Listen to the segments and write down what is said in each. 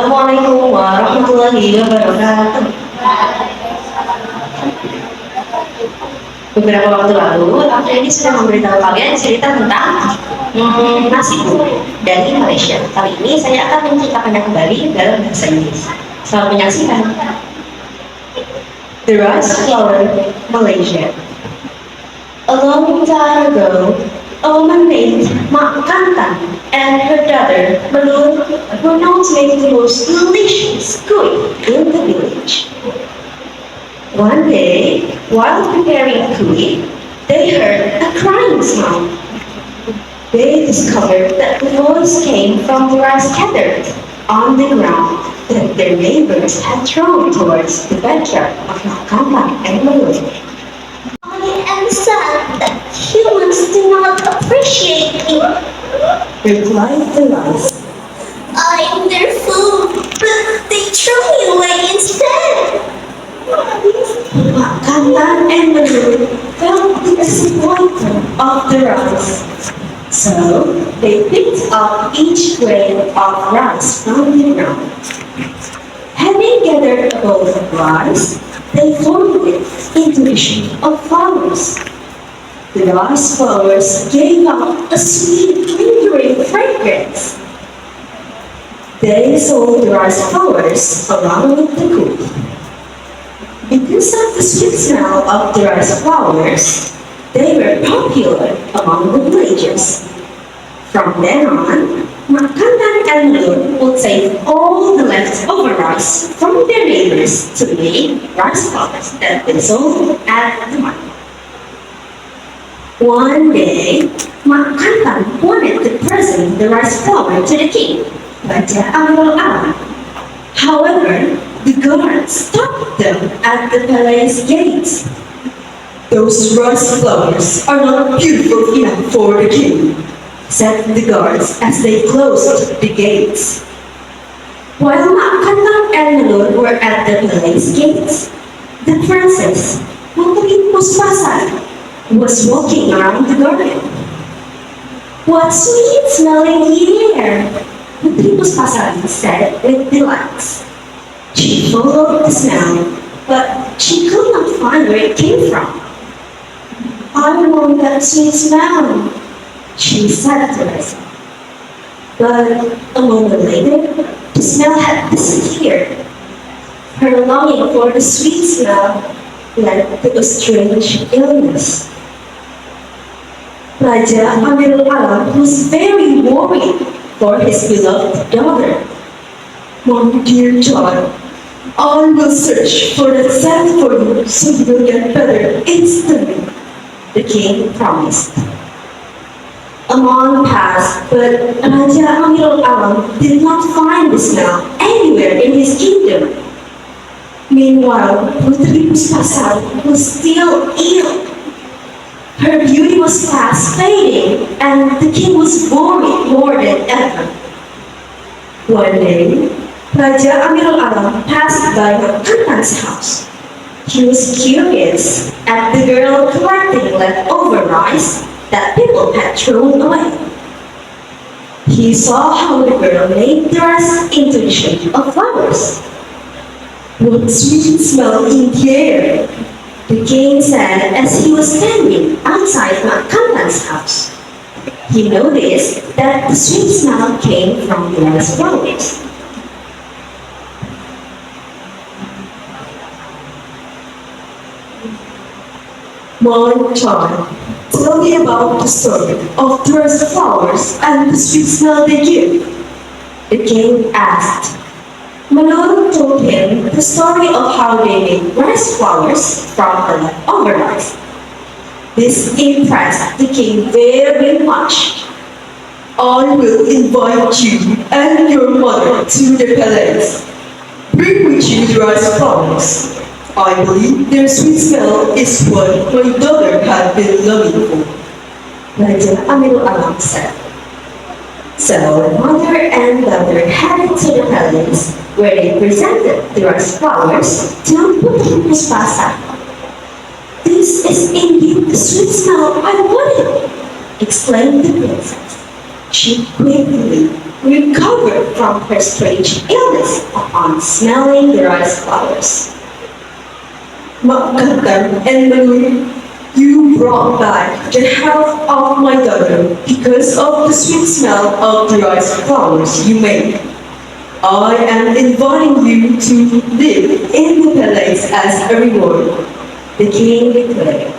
Assalamualaikum warahmatullahi wabarakatuh. Beberapa waktu lalu, Tante ini sudah memberitahu kalian cerita tentang nasi goreng dari Malaysia. Kali ini saya akan menceritakannya kembali dalam bahasa Inggris. Selamat menyaksikan. The Rice Flour, Malaysia. A long time ago, a woman named Mak Kantan and her daughter Melur were known to make the most delicious cuy in the village. One day, while preparing cuy, they heard a crying sound. They discovered that the voice came from the rice gathered on the ground that their neighbors had thrown towards the backyard of Mak Kantan and Melur. I am sad that humans do not appreciate me, replied the rice. I am their food, but they throw me away instead. Mak Kantan and Melur felt the disappointment of the rice. So they picked up each grain of rice from the ground. Having gathered a bowl of rice, they formed it into a shape of flowers. The rice flowers gave out a sweet, lingering fragrance. They sold the rice flowers along with the cook. Because of the sweet smell of the rice flowers, they were popular among the villagers. From then on, Mak Kantan and Melur would save all the leftover rice from their neighbors to make rice flours that they sold at the market. One day, Mak Kantan wanted to present the rice flour to the king, Raja Amrul Alam. However, the guards stopped them at the palace gates. Those rice flowers are not beautiful enough for the king, said the guards as they closed the gates. While Mak Kantan and Melur were at the palace gates, the princess, Putri Puspasari, was walking around the garden. What sweet smelling air, Putri Puspasari said with delight. She followed the smell, but she could not find where it came from. I want that sweet smell, she said to herself. But a moment later, the smell had disappeared. Her longing for the sweet smell led to a strange illness. Raja Amirul Alam was very worried for his beloved daughter. My dear child, I will search for that scent for you so you will get better instantly, the king promised. A month passed, but Raja Amirul Alam did not find the smell anywhere in his kingdom. Meanwhile, Putri Puspasari was still ill. Her beauty was fast fading, and the king was worried more than ever. One day, Raja Amirul Alam passed by Mak Kantan's house. He was curious at the girl collecting leftover rice that people had thrown away. He saw how the girl made the rice into the shape of flowers. What sweet smell in the air, the king said as he was standing outside Mak Kantan's house. He noticed that the sweet smell came from the rice flowers. My child, tell me about the story of the rice flowers and the sweet smell they give, the king asked. Melur told him the story of how they made rice flowers from the leftover rice. This impressed the king very much. I will invite you and your mother to the palace. Bring with you the rice flowers. I believe their sweet smell is what my daughter had been longing for, Raja Amirul Alam said. So mother and daughter headed to the palace, where they presented the rice flowers to Putri Puspasari. This is indeed the sweet smell I wanted, exclaimed the princess. She quickly recovered from her strange illness upon smelling the rice flowers. Makatan and Manu, you brought back the health of my daughter because of the sweet smell of the rice flowers you made. I am inviting you to live in the palace as a reward. The king declared.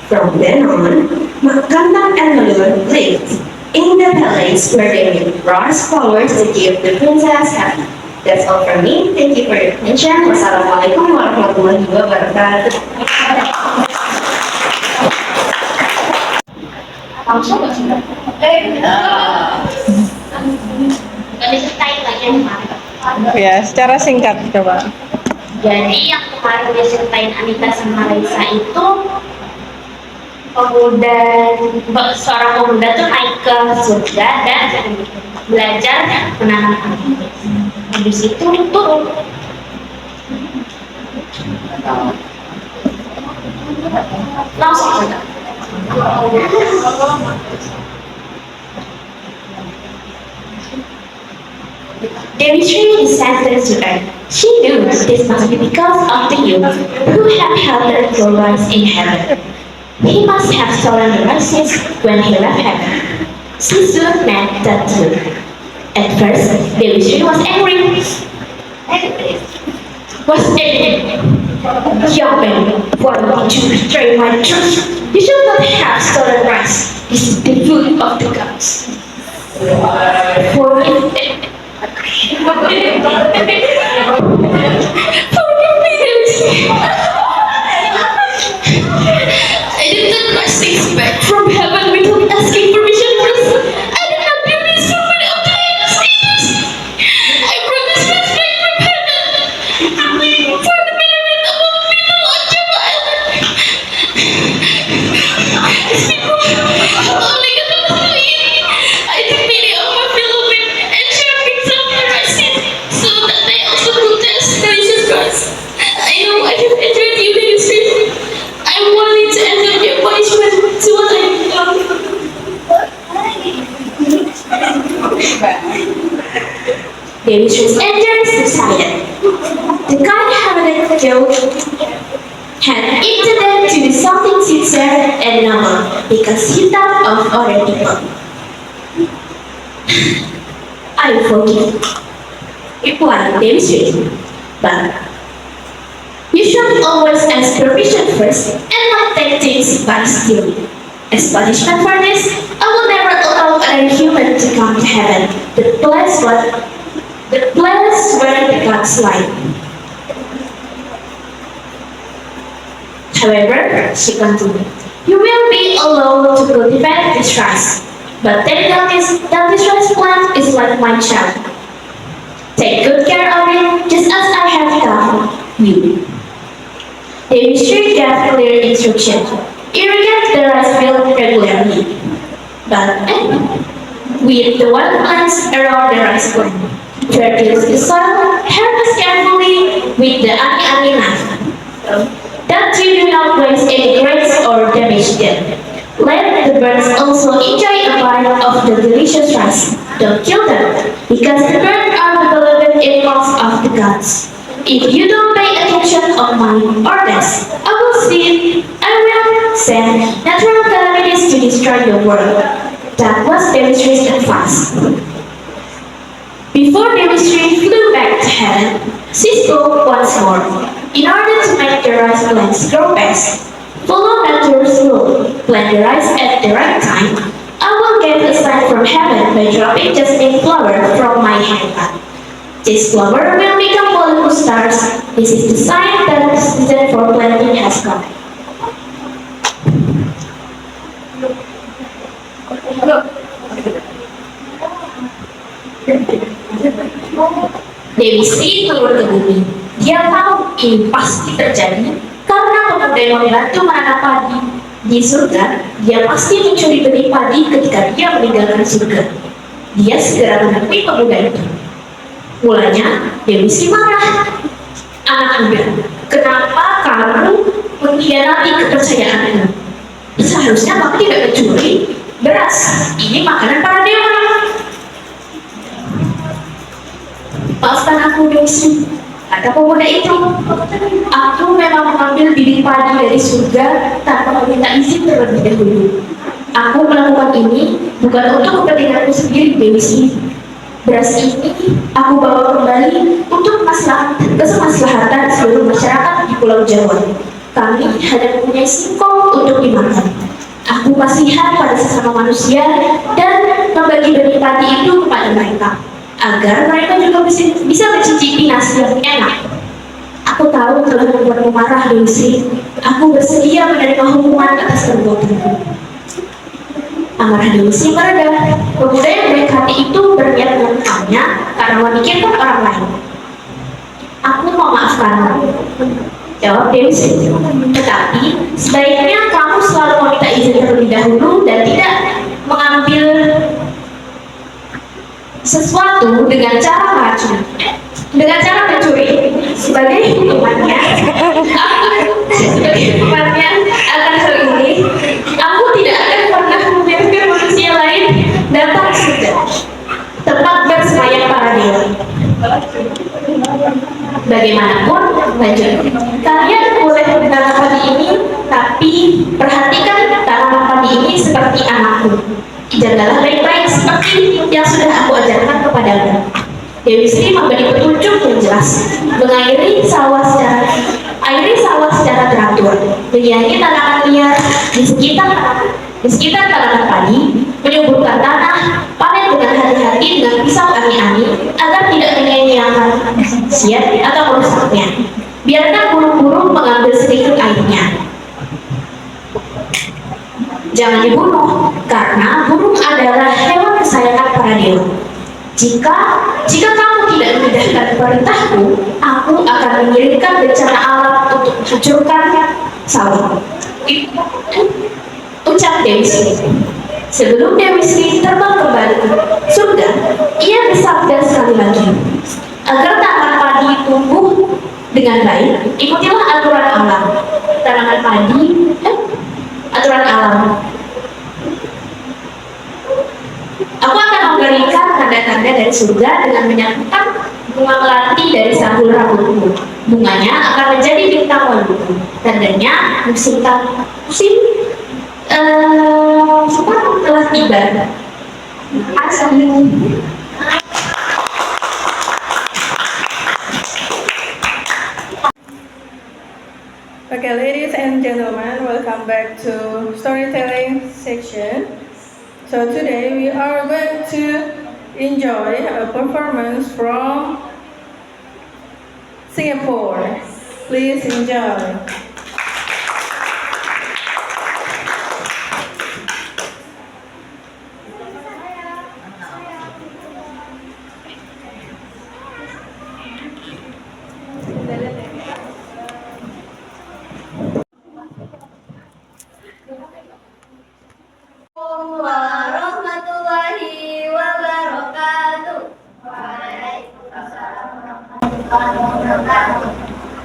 From then on, Makanta and Malur lived in the palace where they made rice flowers to give the princess happy. That's all from me. Thank you for your attention. Wassalamualaikum warahmatullahi wabarakatuh. Langsung nggak sih? Diceritain lagi yang kemarin. Ya, secara singkat coba. Jadi yang kemarin diceritain Anita sama Raisa itu seorang pemuda tuh naik ke surga dan belajar menanam padi. Habis itu turun. Langsung saja. Dewi Sri descended to earth. She knew this must be because of the youth who had helped her to rise in heaven. He must have stolen the rices when he left heaven. She soon met that truth. At first, Dewi Sri was angry. Young man, why did you betray my trust? You should not have stolen rice. This is the food of the gods. Forgive me. Forgive me, Dewi Sri. I did not rush things back from heaven without asking permission first. I did not do this for my obedience. I brought this back from heaven for the benefit of all people on Java Island. These people only get to eat. I took pity on my fellow men and shared things of the rice so that they also could taste delicious rice. I know I have enjoyed you, Dewi Sri. I'm willing to accept your punishment to what I have done. Dewi Sri's anger subsided. The kind-hearted guilt had intended to be something sincere and noble because he thought of other people. I forgive, replied Dewi Sri, but you should always ask permission first and not take things by stealing. As punishment for this, I will never allow another human to come to heaven, the place where the gods lie. However, she continued, you will be allowed to cultivate this rice, but take notice that this rice plant is like my child. Take good care of it, just as I have done you. Dewi Sri gave clear instructions. Irrigate the rice field regularly, but with the wild plants around the rice plant. Fertilize the soil, harvest carefully with the ani-ani knife, that you do not waste any grains or damage them. Let the birds also enjoy a bite of the delicious rice. Don't kill them, because the birds are the beloved animals of the gods. If you don't pay attention on my orders, I will send natural calamities to destroy the world. That was Dewi Sri's advice. Before Dewi Sri flew back to heaven, she spoke once more. In order to make the rice plants grow fast, follow nature's law, plant the rice at the right time. I will get a sign from heaven by dropping jasmine flower from my hand. This flower will become colorful stars. This is the sign that the season for planting has come. Dewi Sri turun ke bumi. Dia tahu ini pasti terjadi karena pemuda yang membantu menanam padi di surga. Dia pasti mencuri benih padi ketika dia meninggalkan surga. Dia segera menemui pemuda itu. Mulanya Dewi Sri marah. Anak muda, kenapa kamu mengkhianati kepercayaanmu? Seharusnya kamu tidak mencuri beras. Ini makanan para dewa. Maafkan aku, Desi. Kata pemuda itu, aku memang mengambil bibit padi dari surga tanpa meminta izin terlebih dahulu. Aku melakukan ini bukan untuk kepentinganku sendiri, Desi. Beras ini aku bawa kembali untuk kemaslahatan seluruh masyarakat di Pulau Jawa. Kami hanya mempunyai singkong untuk dimakan. Aku kasihan pada sesama manusia dan membagi benih padi itu kepada mereka, agar mereka juga bisa mencicipi nasi yang enak. Aku tahu telah membuatmu marah, Desi. Aku bersedia menerima hukuman atas perbuatanku. Amarah Desi mereda. Pemuda yang baik hati itu berniat melakukannya karena memikirkan orang lain. Aku memaafkanmu, jawab Desi. Tetapi sebaiknya kamu selalu meminta izin terlebih dahulu dan tidak mengambil sesuatu dengan cara meracuni, sebagai hukumannya akan hal ini, aku tidak akan pernah membiarkan manusia lain datang ke surga, tempat bersemayam para dewa. Bagaimanapun, lanjut, kalian boleh menanam padi ini, tapi perhatikan tanaman padi ini seperti anakku. Jagalah baik-baik seperti yang sudah aku ajarkan kepadamu. Dewi Sri memberi petunjuk yang jelas, mengairi sawah secara teratur, menyiangi tanaman liar di sekitar tanaman padi, menyuburkan tanah, panen dengan hati-hati dengan pisau ani-ani agar tidak menyia-nyiakan siat atau merusaknya. Biarkan burung-burung mengambil sedikit airnya. Jangan dibunuh, karena burung adalah hewan kesayangan para dewa. Jika kamu tidak mengindahkan perintahku, aku akan mengirimkan bencana alam untuk menghancurkan sawah. Ucap Dewi Sri. Sebelum Dewi Sri terbang kembali ke surga, ia bersabda sekali lagi, agar tanaman padi tumbuh dengan baik, ikutilah aturan alam. Aturan alam. Aku akan memberikan tanda-tanda dari surga dengan menyatukan bunga melati dari sanggul rambutku. Bunganya akan menjadi bintang waluku. Tandanya musim telah tiba. Okay, ladies and gentlemen, welcome back to storytelling section. So today we are going to enjoy a performance from Singapore. Please enjoy. Warahmatullahi wabarakatuh.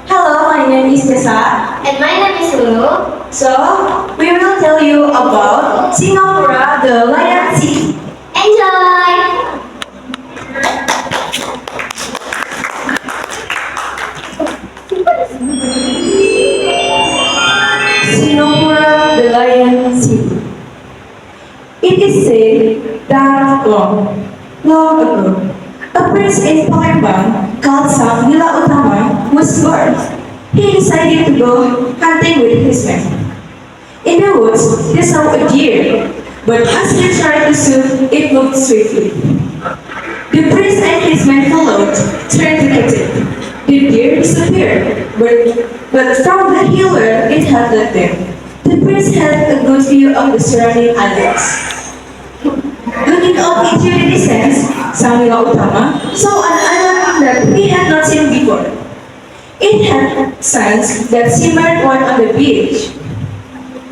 Hello, my name is Tessa. And my name is Lulu. So, we will tell you about Singapore, the Lion City. Enjoy. Singapore, the Lion City. It is said that long ago, a prince in Palembang called Sang Nila Utama was born. He decided to go hunting with his men. In the woods, they saw a deer, but as they tried to shoot, it moved swiftly. The prince and his men followed, trying to catch it. The deer disappeared, but from the hill where it had led them, the prince had a good view of the surrounding islands. Looking up into the distance, Sang Nila Utama saw an island that he had not seen before. It had sands that shimmered white on the beach.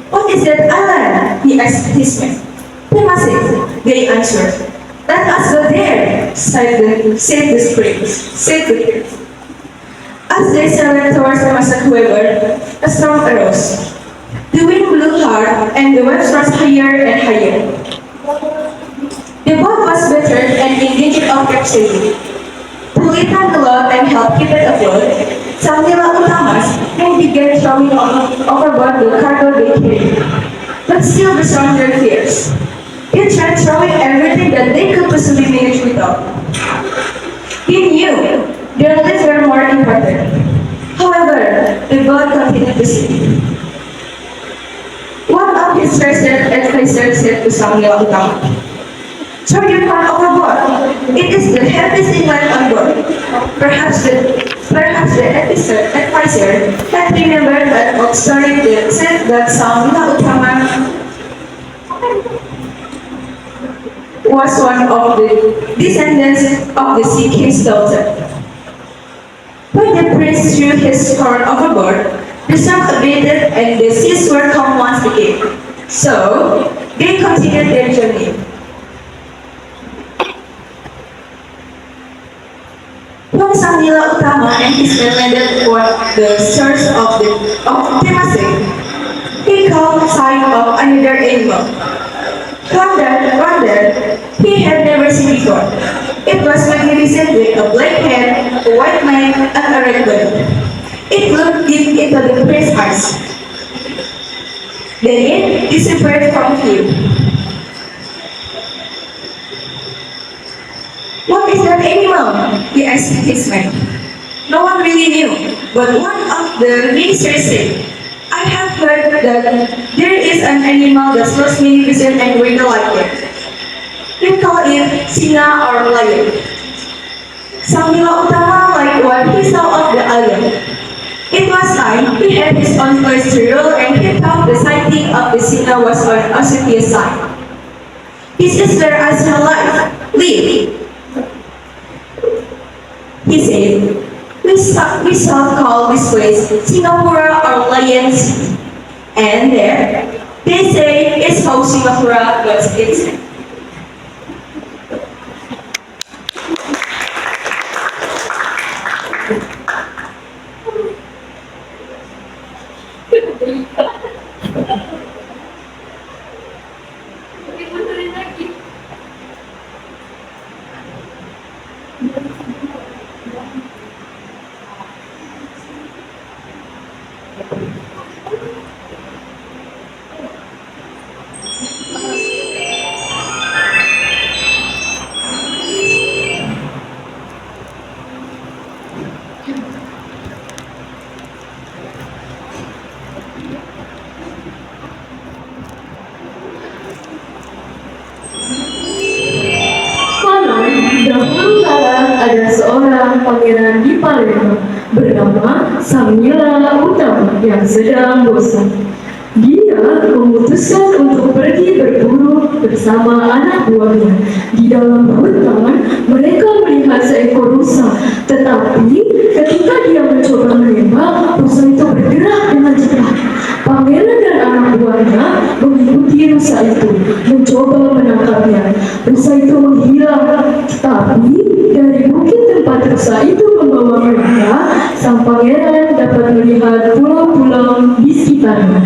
"What is that island?" he asked his men. "Temasek," they answered. "Let us go there," said the prince. As they sailed towards Temasek, however, a storm arose. The wind blew hard and the waves rose higher and higher. The boat was battered and in danger of capsizing. The kesulitan a lot and helped keep it afloat, Samnila Utamas then began throwing overboard the cargo they carried. But still disarmed their fears. They tried throwing everything that they could possibly manage without. He knew their lives were more important. However, the boat continued to sink. One of his trusted advisors said to Samuel Utama, "Throw your car overboard. It is the heaviest thing left on board." Perhaps the advisor had remembered that old story that said that Samuel Utama was one of the descendants of the sea king's daughter. When the prince threw his horn overboard, the storm abated and the seas were calm once again. So, they continued their journey. When Samnila Utama and his men landed at the shores of Temasek, he caught sight of another animal. One that he had never seen before. It was magnificent with a black head, a white mane, and a red belly. It looked deep into the prince's eyes. Then it disappeared from view. "What is that animal?" he asked his men. No one really knew, but one of the ministers said, "I have heard that there is an animal that looks magnificent and regal like it. We call it Singa or lion." Samnila Utama liked what he saw of the island. It was time he had his own place to rule, and he thought the sighting of the Singa was on Australia's side. "This is where I shall live. He said, we shall call this place Singapore or Lion City. And there, they say it's how Singapore was its name." Dahulu kala ada seorang pangeran di Palembang bernama Samnila Utama yang sedang bosan. Dia memutuskan untuk pergi berburu bersama anak buahnya. Di dalam hutan, mereka melihat seekor rusa. Tetapi ketika dia mencoba menembak, rusa itu bergerak dengan cepat. Pangeran dan anak buahnya mengikuti rusa itu, mencoba menangkapnya. Rusa itu menghilang, tapi dari bukit tempat rusa itu membawa mereka, sang pangeran dapat melihat pulau-pulau di sekitarnya.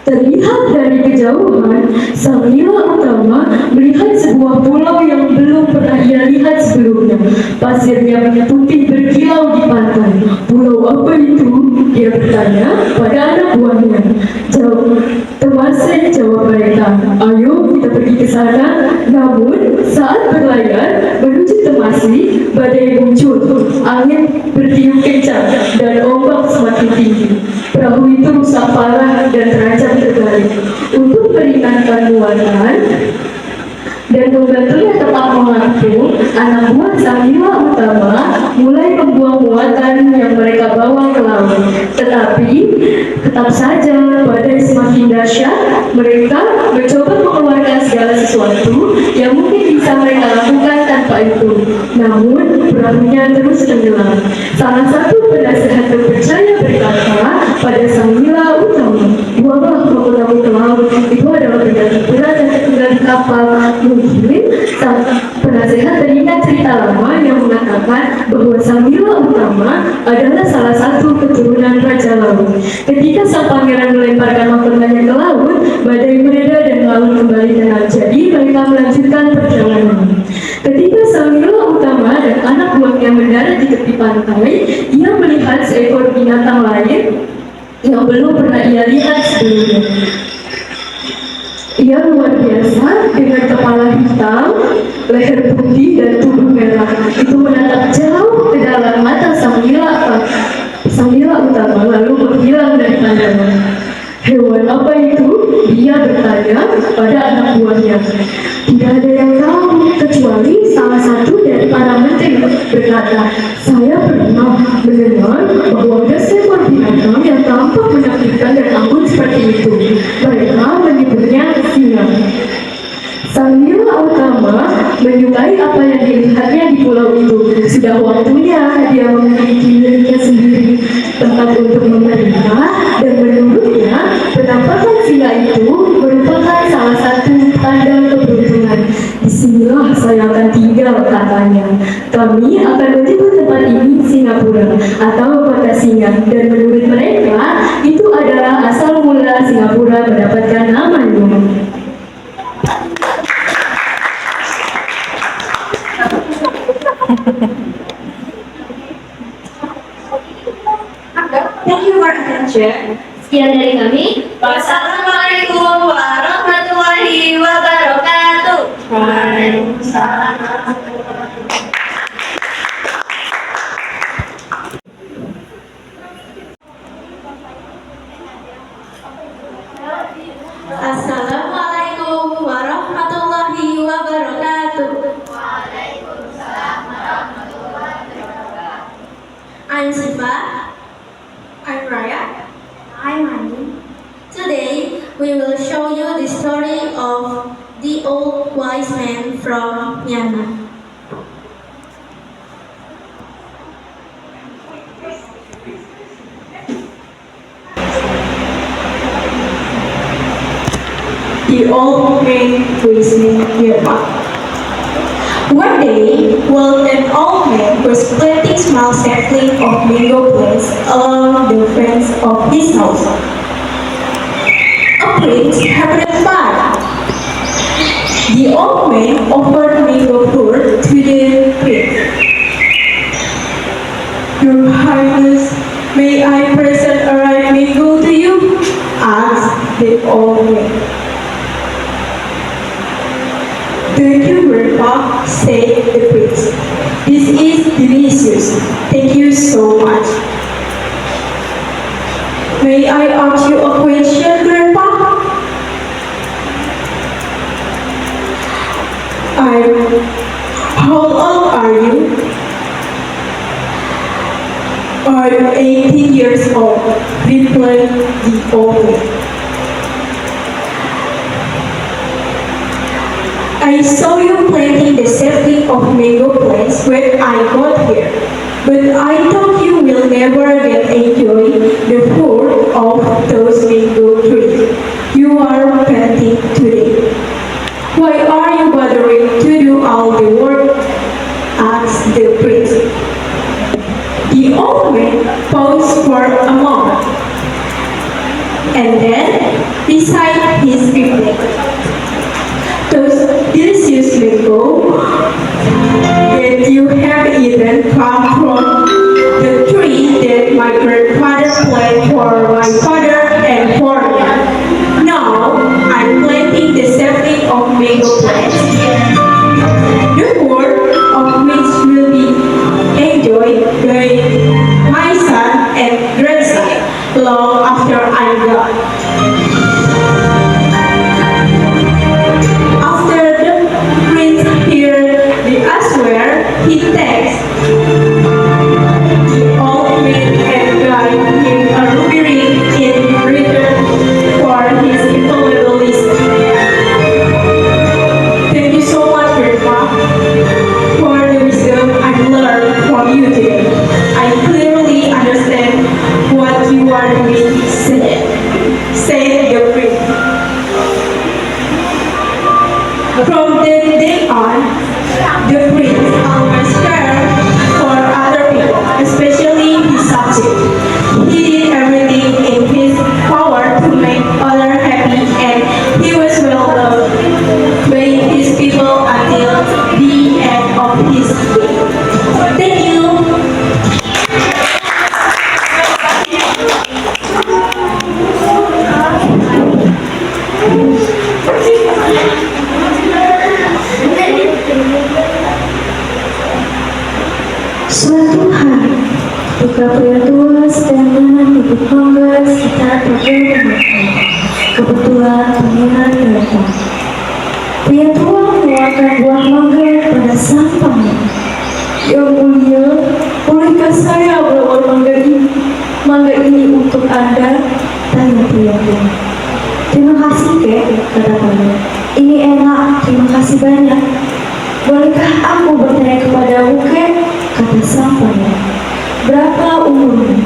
Terlihat dari kejauhan, Samnila Utama melihat sebuah pulau yang belum pernah ia lihat sebelumnya. Pasirnya putih berkilau di pantai. "Pulau apa itu?" dia bertanya pada anak buahnya. Temasek jawab mereka, "Ayo kita pergi ke sana." Namun saat berlayar menuju Temasek, badai muncul, angin bertiup kencang dan ombak semakin tinggi. Perahu itu rusak parah dan terancam terbalik. Untuk meringankan muatan dan membantunya tetap mengapung, anak buah Samnila Utama mulai membuang muatan yang mereka bawa ke laut. Tetapi tetap saja badai semakin dahsyat. Mereka mencoba mengeluarkan segala sesuatu yang mungkin bisa mereka lakukan tanpa itu. Namun perahunya terus tenggelam. Salah satu penasehat terpercaya berkata pada Samnila Utama, "Buanglah kamu ke laut, itu adalah penyakit berat yang tertinggal di kapal." Mungkin sang penasehat teringat cerita lama yang mengatakan bahwa Samnila Utama adalah salah satu keturunan Raja Laut. Ketika sang pangeran melemparkan mahkotanya ke laut, badai mereda dan laut kembali tenang. Jadi mereka melanjutkan perjalanan. Ketika Samila Utama dan anak buahnya mendarat di tepi pantai, ia melihat seekor binatang lain yang belum pernah ia lihat sebelumnya. Ia luar biasa dengan kepala hitam, leher putih dan tubuh merah. Itu menatap jauh ke dalam mata Samila Utama lalu menghilang dari pandangan. Hewan apa itu? Dia bertanya pada anak buahnya. Tidak ada yang tahu kecuali salah satu dari para menteri berkata, saya pernah mendengar bahwa ada seekor binatang yang tampak menakutkan dan anggun seperti itu. Mereka menyebutnya singa. Samila Utama menyukai apa yang dilihatnya di pulau itu. Sudah waktunya dia memiliki miliknya sendiri, tempat untuk memerintah, dan menurutnya penampakan singa itu merupakan salah satu tanda keberuntungan. Disinilah saya akan tinggal, katanya. Kami akan menyebut tempat ini Singapura atau kota singa, dan menurut mereka itu adalah asal mula Singapura mendapatkan namanya. Thank you for attention. Sekian dari kami. Wassalamualaikum warahmatullahi wabarakatuh. Assalamualaikum warahmatullahi wabarakatuh. I'm Siva. I'm Raya. I'm Mani. Today we will show you the story of the old wise man from Myanmar. The old man reasoning Myanmar. One day, while an old man was planting small saplings of mango plants along the fence of his house, a prince happened by. The old man offered mango fruit to the prince. Your Highness, may I present a ripe mango to you? Asked the old man. Thank you, Grandpa, said the prince. This is delicious. Thank you so much. May I ask you a question, Grandpa? How old are you? I'm 18 years old, replied the old man. I saw you planting the sapling of mango plants when I got here, but I thought you will never get enjoy the fruit of those mango trees you are planting today. Why are you bothering to do all the work? Asked the prince. The old man paused for a moment, and then beside his reply, those delicious mango that you have eaten come from the tree that my grandfather planted for my father and for me. Now I'm planting the sapling of mango plants, the work of which will be enjoyed by my son and grandson long after I'm gone. He thanks the old man and gave him a ruby ring in return for his invaluable wisdom. Thank you so much, Grandpa, for the wisdom I've learned from you today. I clearly understand what you are doing, said pergi. Kebetulan pangeran datang. Pria tua mengeluarkan buah mangga pada sang pangeran. Yang mulia, bolehkah saya bawa mangga ini? Mangga ini untuk Anda, tanya pria tua. Terima kasih, Kek, kata pangeran. Ini enak, terima kasih banyak. Bolehkah aku bertanya kepadamu, Kek? Kata sang pangeran. Berapa umurmu?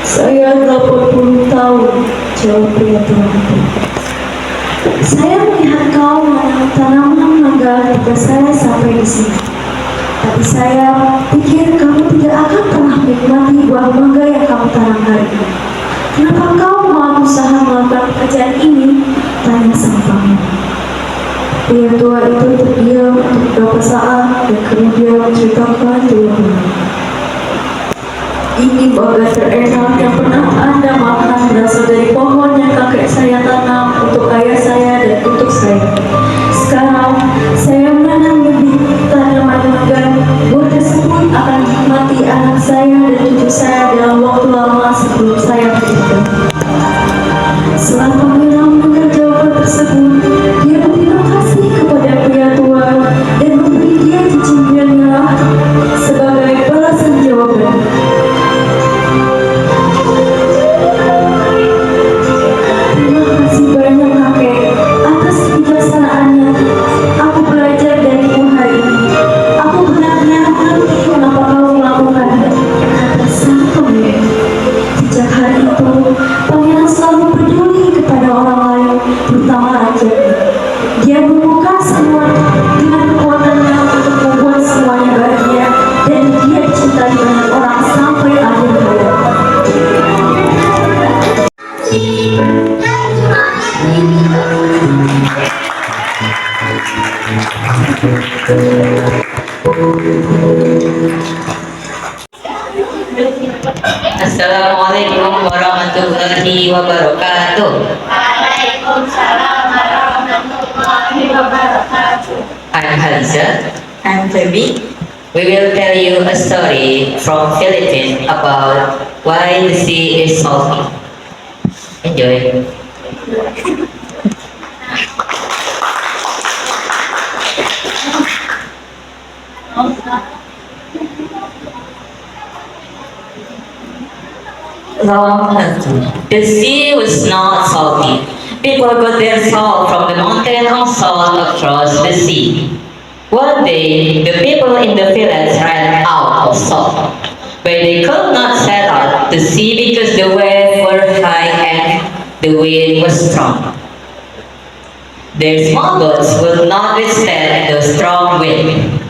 Saya 80 tahun, jawab pria tua itu. Saya melihat kau menanam tanaman mangga ketika saya sampai di sini. Tapi saya pikir kamu tidak akan pernah menikmati buah mangga yang kamu tanam hari ini. Kenapa kau mau berusaha melakukan pekerjaan ini? Tanya sang pangeran. Pria tua itu terdiam untuk beberapa saat dan kemudian menceritakan jawabannya. Ini mangga terenak yang pernah Anda makan berasal dari pohon yang kakek saya tanam untuk ayah saya dan untuk saya. Sekarang saya menanam lebih tanaman mangga. Buah tersebut akan dinikmati anak saya dan cucu saya dalam waktu lama sebelum saya meninggal. Setelah pangeran mendengar jawaban tersebut, dia berterima kasih kepada pria tua dan memberi dia cincin merah sebagai balasan jawaban. Terima kasih banyak, kakek, atas kebijaksanaannya. Aku belajar darimu hari ini. Aku benar-benar mengerti kenapa kau melakukannya, kata sang pangeran. Sejak hari itu, pangeran selalu peduli kepada orang lain, terutama rakyatnya. Dia membuka semua dengan kekuatannya untuk membuat semuanya bahagia, dan dia dicintai banyak orang sampai akhir hayat. Assalamualaikum warahmatullahi wabarakatuh. Waalaikumsalam warahmatullahi wabarakatuh. I'm Haliza. I'm Feby. We will tell you a story from Philippines about why the sea is salty. Enjoy. Long ago, the sea was not salty. People got their salt from the mountain of salt across the sea. One day, the people in the village ran out of salt, but they could not set out to sea because the waves were high and the wind was strong. Their small boats would not withstand the strong wind.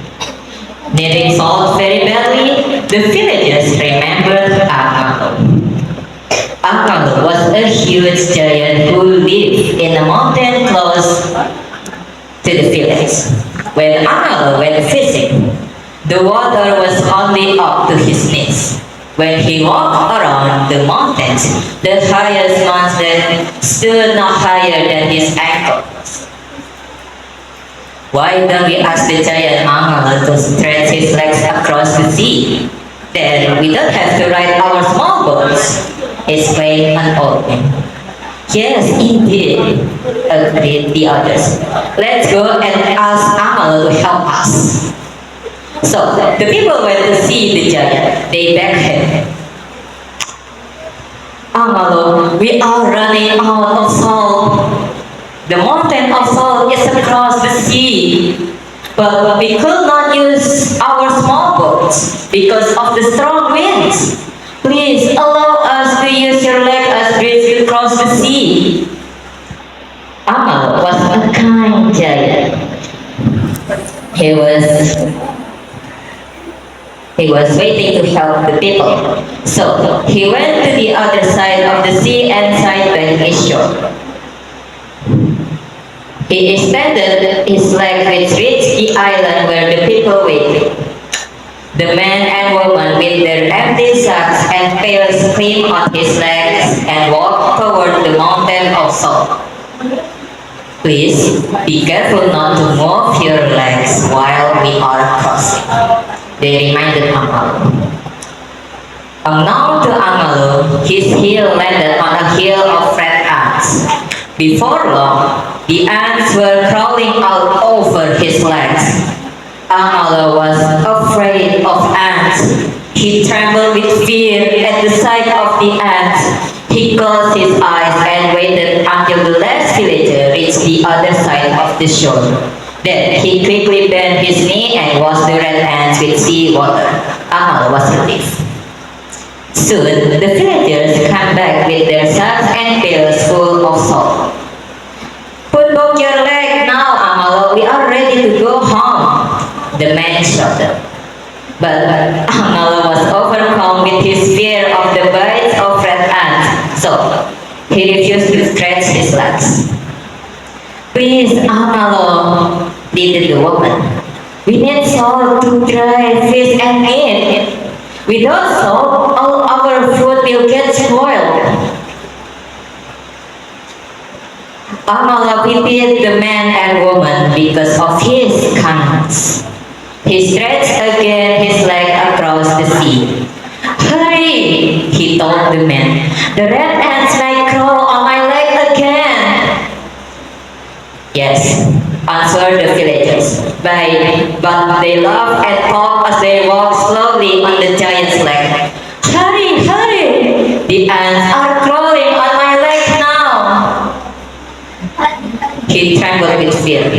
Needing salt very badly, the villagers remembered Angalo. Angalo was a huge giant who lived in a mountain close to the village. When Angalo went fishing, the water was only up to his knees. When he walked around the mountains, the highest mountain stood not higher than his ankles. Why don't we ask the giant Angalo to stretch his legs across the sea? Then we don't have to ride our small boats, exclaimed an old man. Yes, indeed, agreed the others. Let's go and ask Angalo to help us. So, the people went to see the giant. They begged him. Angalo, we are running out of salt. The mountain of salt is across the sea. But we could not use our small boats because of the strong winds. Please allow us to use your leg as bridge to cross the sea. Angalo was a kind giant. He was waiting to help the people. So he went to the other side of the sea and sat by his shore. He extended his leg which reached the island where the people waited. The man and woman with their empty sacks and pails came on his legs and walked toward the mountain of salt. Please be careful not to move your legs while we are crossing, they reminded Angalo. Unknown to Angalo, his heel landed on a hill of Before long, the ants were crawling out over his legs. Amala was afraid of ants. He trembled with fear at the sight of the ants. He closed his eyes and waited until the last villager reached the other side of the shore. Then he quickly bent his knee and washed the red ants with sea water. Amala was relieved. Soon, the villagers came back with their sacks and pails full of salt. Put back your leg now, Amala. We are ready to go home, the man shouted. But Amala was overcome with his fear of the bites of red ants, so he refused to stretch his legs. Please, Amala, pleaded the woman. We need salt to dry fish and meat. Without salt, all our food will get spoiled. Amala pitied the man and woman because of his kindness. He stretched again his leg across the sea. Hurry, he told the man. The red ants might crawl on my leg again. Yes, answered the villagers. But they laughed and talked as they walked slowly on the giant's leg. Hurry, hurry! The ants are crawling on my leg now. He trembled with fear.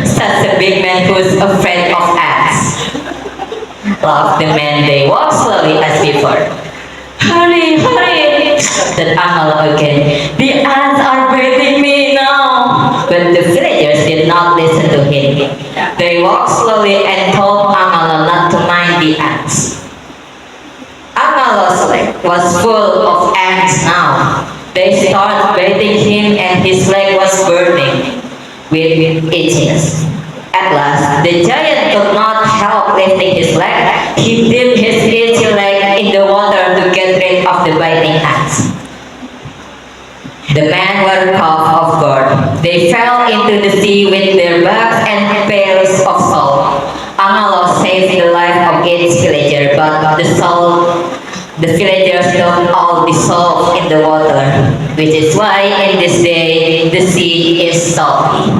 Such a big man who's afraid of ants. Laughed the man. They walked slowly as before. Hurry, hurry! Said Amala again. The ants are biting me now. But the villagers did not listen to him. They walked slowly and told Amala not to mind the ants. Amala's leg was full of ants now. They started biting him and his leg was burning with itchiness. At last, the giant could not help lifting his leg. He dipped his itchy leg in the water to get rid of the biting ants. The men were caught off guard. They fell into the sea with their bags and pails of salt. Amala saved the life of each villager, but the villagers got all dissolved in the water, which is why in this day the sea is salty.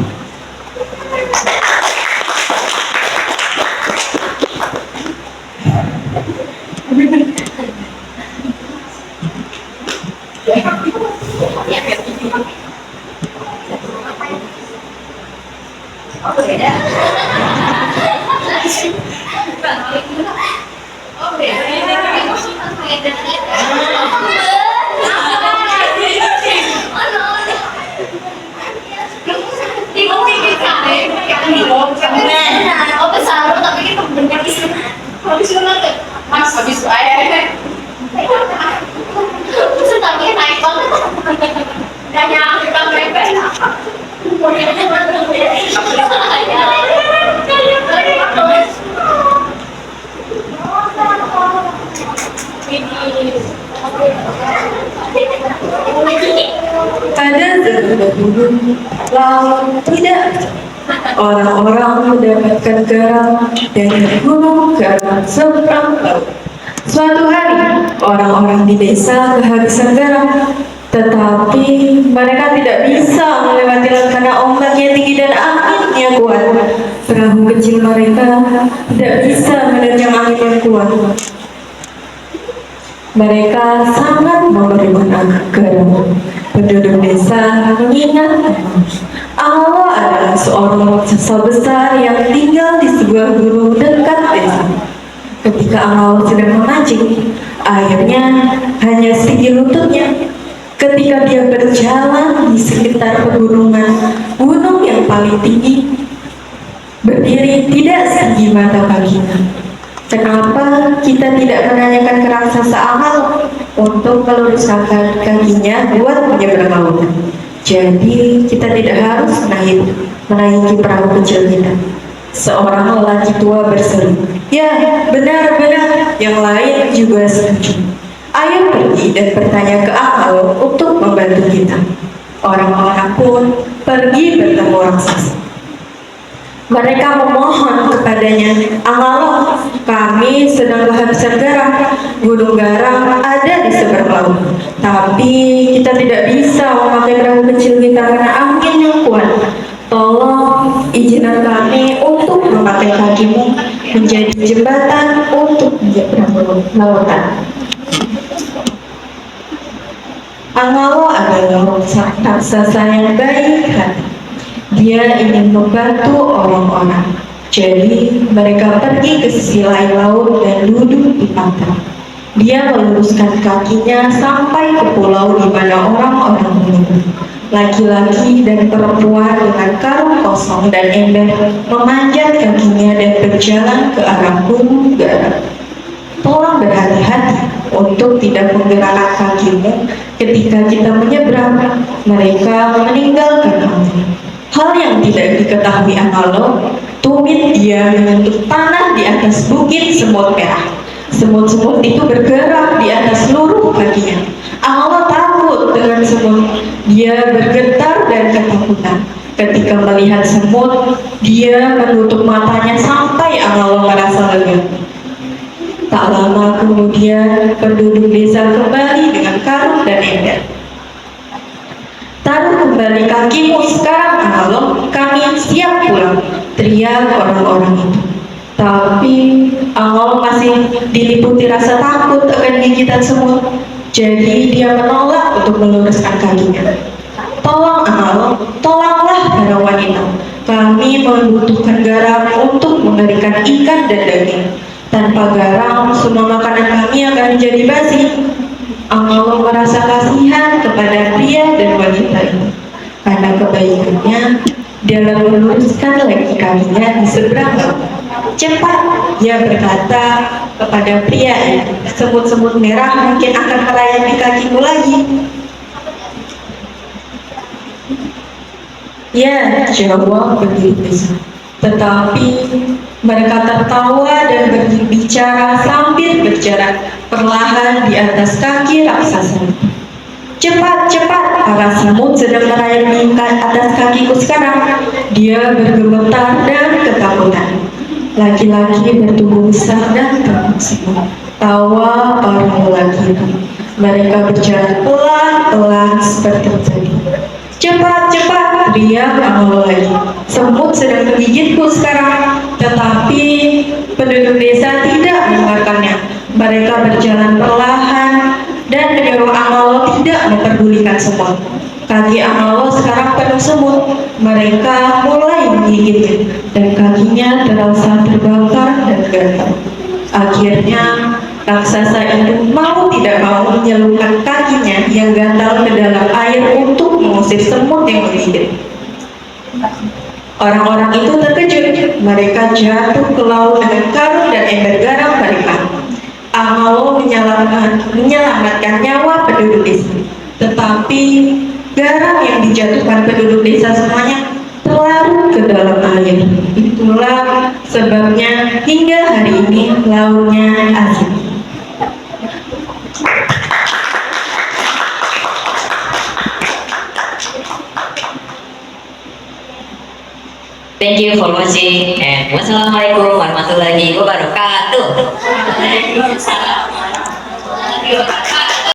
Habis air. Senangnya naik banget. Gak nyampe Pada zaman dahulu, laut tidak. Orang-orang mendapatkan garam dari gunung ke arah seberang laut. Suatu hari, orang-orang di desa kehabisan garam, tetapi mereka tidak bisa melewati laut karena ombak yang tinggi dan anginnya kuat. Perahu kecil mereka tidak bisa menerjang angin yang kuat. Mereka sangat memerlukan akan garam. Penduduk desa mengingat Allah adalah seorang raksasa besar yang tinggal di sebuah gunung dekat desa. Ketika Allah sedang memancing, airnya hanya setinggi lututnya. Ketika dia berjalan di sekitar pegunungan, gunung yang paling tinggi berdiri tidak setinggi mata kakinya. Kenapa kita tidak menanyakan ke raksasa amal untuk meluruskan kakinya buat menyeberang lautan? Jadi kita tidak harus menaiki perahu kecil kita. Seorang lelaki tua berseru, ya benar-benar, yang lain juga setuju. Ayo pergi dan bertanya ke Amal untuk membantu kita. Orang-orang pun pergi bertemu raksasa. Mereka memohon kepadanya, Allah, kami sedang kehabisan garam. Gunung garam ada di seberang laut. Tapi kita tidak bisa memakai perahu kecil kita karena angin yang kuat. Tolong izinkan kami untuk memakai kakimu menjadi jembatan untuk menyeberang lautan. Angalo adalah raksasa yang baik hati. Dia ingin membantu orang-orang. Jadi mereka pergi ke sisi lain laut dan duduk di pantai. Dia meluruskan kakinya sampai ke pulau di mana orang-orang menunggu. Laki-laki dan perempuan dengan karung kosong dan ember memanjat kakinya dan berjalan ke arah gunung garam. Tolong berhati-hati untuk tidak menggerakkan kakimu ketika kita menyeberang. Mereka meninggalkan kamu. Hal yang tidak diketahui Angalo, tumit dia menyentuh tanah di atas bukit semut merah. Semut-semut itu bergerak di atas seluruh kakinya. Angalo takut dengan semut. Dia bergetar dan ketakutan. Ketika melihat semut, dia menutup matanya sampai Angalo merasa lega. Tak lama kemudian, penduduk desa kembali dengan karung dan ember. Taruh kembali kakimu sekarang, Angalo, kami siap pulang, teriak orang-orang itu. Tapi Angalo masih diliputi rasa takut akan gigitan semut. Jadi dia menolak untuk meluruskan kakinya. Tolong Angalo, tolonglah para wanita. Kami membutuhkan garam untuk mengerikan ikan dan daging. Tanpa garam, semua makanan kami akan menjadi basi. Angalo merasa kasihan kepada pria dan wanita itu. Karena kebaikannya, dia lalu meluruskan lagi kakinya di seberang laut. Cepat, dia berkata kepada pria itu, semut-semut merah mungkin akan melayani kakimu lagi. Ya, jawab penduduk desa. Tetapi mereka tertawa dan berbicara sambil berjalan perlahan di atas kaki raksasa. Cepat, cepat, para semut sedang merayap di atas kakiku sekarang. Dia bergemetar dan ketakutan. Laki-laki bertubuh besar dan tersenyum. Tawa para lelaki itu. Mereka berjalan pelan-pelan seperti tadi. Cepat, cepat, teriak Angalo lagi. Semut sedang menggigitku sekarang. Tetapi penduduk desa tidak mendengarkannya. Mereka berjalan perlahan dan menyuruh Angalo tidak memperdulikan semut. Kaki Angalo sekarang penuh semut. Mereka mulai menggigitnya dan kakinya terasa terbakar dan gatal. Akhirnya raksasa itu mau tidak mau menyelupkan kakinya yang gatal ke dalam air untuk mengusir semut yang menggigit. Orang-orang itu terkejut. Mereka jatuh ke laut dengan karung dan ember garam mereka. Angalo menyelamatkan nyawa penduduk desa. Tetapi garam yang dijatuhkan penduduk desa semuanya terlarut ke dalam air. Itulah sebabnya hingga hari ini lautnya asin. Thank you for watching and wassalamualaikum warahmatullahi wabarakatuh. Waalaikumsalam warahmatullahi wabarakatuh.